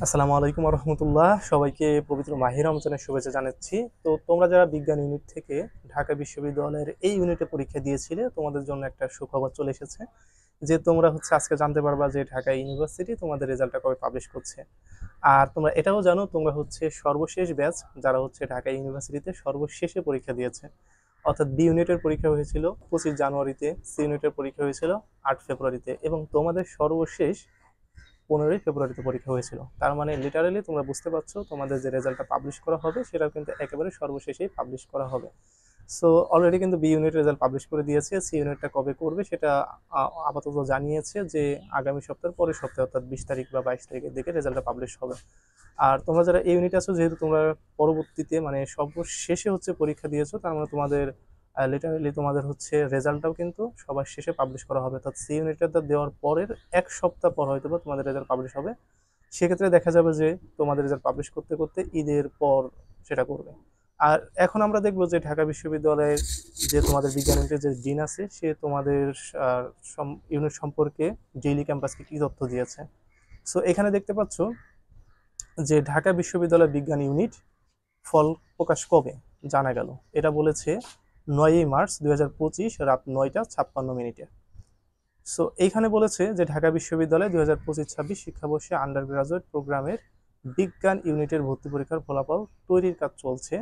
আসসালামু আলাইকুম রহমতুল্লাহ। সবাইকে পবিত্র মাহে রমজানের শুভেচ্ছা জানাচ্ছি। তো তোমরা যারা বিজ্ঞান ইউনিট থেকে ঢাকা বিশ্ববিদ্যালয়ের এই ইউনিটে পরীক্ষা দিয়েছিলে, তোমাদের জন্য একটা সুখবর চলে এসেছে যে তোমরা আজকে জানতে পারবা যে ঢাকা ইউনিভার্সিটি তোমাদের রেজাল্টটা কবে পাবলিশ করছে। আর তোমরা এটাও জানো তোমরা সর্বশেষ ব্যাচ যারা ঢাকা ইউনিভার্সিটিতে সর্বশেষে পরীক্ষা দিয়েছে। অর্থাৎ বি ইউনিটের পরীক্ষা হয়েছিল 25 জানুয়ারিতে, সি ইউনিটের পরীক্ষা হয়েছিল 8 ফেব্রুয়ারিতে, এবং তোমাদের সর্বশেষ 15 ফেব্রুয়ারিতে পরীক্ষা হয়েছিল। তার মানে লিটারালি তোমরা বুঝতে পারছো তোমাদের যে রেজাল্টটা পাবলিশ করা হবে সেটাও কিন্তু একেবারে সর্বশেষেই পাবলিশ করা হবে। সো অলরেডি কিন্তু বি ইউনিট রেজাল্ট পাবলিশ করে দিয়েছে। সি ইউনিটটা কবে করবে সেটা আপাতত জানিয়েছে যে আগামী সপ্তাহের পরের সপ্তাহে, অর্থাৎ 20 তারিখ বা 22 তারিখের দিকে রেজাল্টটা পাবলিশ হবে। আর তোমরা যারা এই ইউনিট আছো, যেহেতু তোমরা পরবর্তীতে মানে সর্বশেষে পরীক্ষা দিয়েছো, তার মানে তোমাদের লিটারালি তোমাদের রেজাল্টটাও কিন্তু সবার শেষে পাবলিশ করা হবে। অর্থাৎ সি ইউনিটটা দেওয়ার পরের 1 সপ্তাহ পর হয়তো বা তোমাদের রেজাল্ট পাবলিশ হবে। সেক্ষেত্রে দেখা যাবে যে তোমাদের রেজাল্ট পাবলিশ করতে করতে ঈদের পর সেটা করবে। আর এখন আমরা দেখবো যে ঢাকা বিশ্ববিদ্যালয়ের যে তোমাদের বিজ্ঞান ইউনিটের যে ডিন আছে, সে তোমাদের ইউনিট সম্পর্কে ডেইলি ক্যাম্পাসকে কি তথ্য দিয়েছে। সো এখানে দেখতে পাচ্ছ যে ঢাকা বিশ্ববিদ্যালয় বিজ্ঞান ইউনিট ফল প্রকাশ কবে জানা গেল। এটা বলেছে 9ই মার্চ 2025 রাত 9টা 56 মিনিটে। সো এইখানে বলেছে যে ঢাকা বিশ্ববিদ্যালয় 2025-26 শিক্ষাবর্ষে আন্ডার গ্রাজুয়েট প্রোগ্রামের বিজ্ঞান ইউনিটের ভর্তি পরীক্ষার ফলাফল তৈরির কাজ চলছে।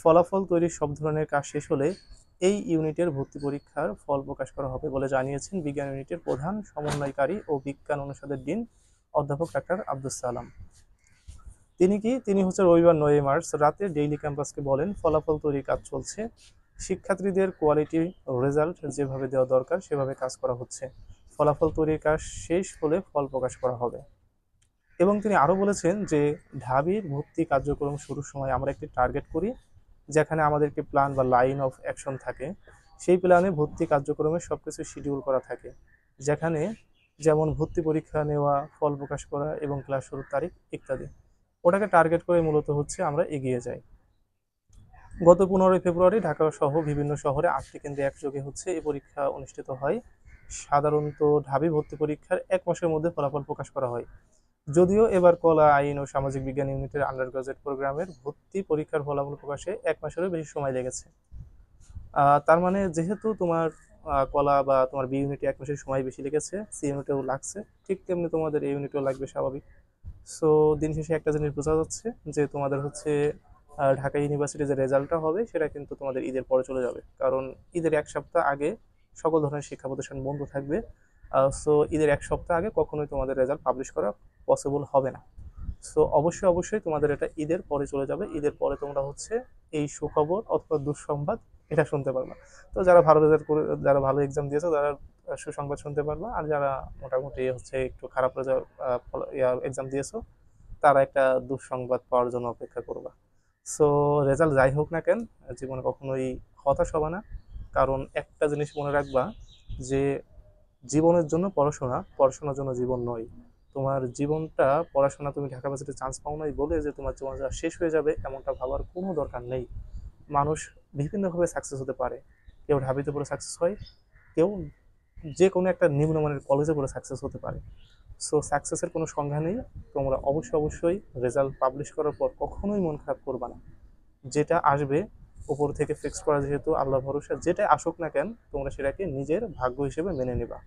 ফলাফল তৈরির সব ধরনের কাজ শেষ হলে এই ইউনিটের ভর্তি পরীক্ষার ফল প্রকাশ করা হবে বলে জানিয়েছেন বিজ্ঞান ইউনিটের প্রধান সমন্বয়কারী ও বিজ্ঞান অনুষদের ডিন অধ্যাপক ডাক্তার আব্দুস সালাম। তিনি রবিবার 9 মার্চ রাতে ডেইলি ক্যাম্পাসকে বলেন, ফলাফল তৈরির কাজ চলছে। শিক্ষার্থীদের কোয়ালিটি রেজাল্ট যেভাবে দেওয়া দরকার সেভাবে কাজ করা হচ্ছে। ফলাফল তৈরির কাজ শেষ হলে ফল প্রকাশ করা হবে। এবং তিনি আরও বলেছেন যে ঢাবির ভর্তি কার্যক্রম শুরুর সময় আমরা একটি টার্গেট করি, যেখানে আমাদেরকে প্ল্যান বা লাইন অফ অ্যাকশন থাকে। সেই প্ল্যানে ভর্তি কার্যক্রমে সবকিছু শিডিউল করা থাকে, যেখানে যেমন ভর্তি পরীক্ষা নেওয়া, ফল প্রকাশ করা এবং ক্লাস শুরুর তারিখ ইত্যাদি। ওটাকে টার্গেট করে মূলত আমরা এগিয়ে যাই। গত 15 ফেব্রুয়ারি ঢাকা সহ বিভিন্ন শহরে 8টি কেন্দ্রে একযোগে এই পরীক্ষা অনুষ্ঠিত হয়। সাধারণত ঢাবি ভর্তি পরীক্ষার 1 মাসের মধ্যে ফলাফল প্রকাশ করা হয়। যদিও এবার কলা, আইন ও সামাজিক বিজ্ঞান ইউনিটের আন্ডার গ্রাজুয়েট প্রোগ্রামের ভর্তি পরীক্ষার ফলাফল প্রকাশে 1 মাসেরও বেশি সময় লেগেছে। তার মানে যেহেতু তোমার কলা বা তোমার বি ইউনিটে 1 মাসের সময় বেশি লেগেছে, সি ইউনিটেও লাগছে, ঠিক তেমনি তোমাদের এই ইউনিটেও লাগবে, স্বাভাবিক। সো দিন শেষে একটা জিনিস বোঝা যাচ্ছে যে তোমাদের ঢাকা ইউনিভার্সিটির যে রেজাল্টটা হবে সেটা কিন্তু তোমাদের ঈদের পরে চলে যাবে, কারণ ঈদের 1 সপ্তাহ আগে সকল ধরনের শিক্ষা প্রতিষ্ঠান বন্ধ থাকবে। সো ঈদের 1 সপ্তাহ আগে কখনোই তোমাদের রেজাল্ট পাবলিশ করা পসিবল হবে না। সো অবশ্যই অবশ্যই তোমাদের এটা ঈদের পরে চলে যাবে। ঈদের পরে তোমরা এই সুখবর অথবা দুঃসংবাদ এটা শুনতে পারবা। তো যারা ভালো রেজাল্ট করে, যারা ভালো এক্সাম দিয়েছো, তারা সুসংবাদ শুনতে পারবা। আর যারা মোটামুটি একটু খারাপ রেজাল্ট এক্সাম দিয়েছো, তারা একটা দুঃসংবাদ পাওয়ার জন্য অপেক্ষা করবা। সো রেজাল্ট যাই হোক না কেন, জীবনে কখনোই হতাশ হবে না। কারণ একটা জিনিস মনে রাখবা যে জীবনের জন্য পড়াশোনা, পড়াশোনার জন্য জীবন নয়। তোমার জীবনটা পড়াশোনা, তুমি ঢাকা ভার্সিটিতে চান্স পাও নাই বলে যে তোমার জীবন শেষ হয়ে যাবে এমনটা ভাবার কোনো দরকার নেই। মানুষ বিভিন্নভাবে সাকসেস হতে পারে। কেউ ঢাবিতে পড়ে সাকসেস হয়, কেউ যে কোনো একটা নিম্নমানের কলেজে পড়ে সাকসেস হতে পারে। সো সাকসেসের কোনো সংজ্ঞা নেই। তোমরা অবশ্যই অবশ্যই রেজাল্ট পাবলিশ করার পর কখনোই মন খারাপ করবা না। যেটা আসবে উপর থেকে ফিক্স করা, যেহেতু আল্লাহ ভরসা, যেটা আসুক না কেন তোমরা সেটাকে নিজের ভাগ্য হিসেবে মেনে নিবা।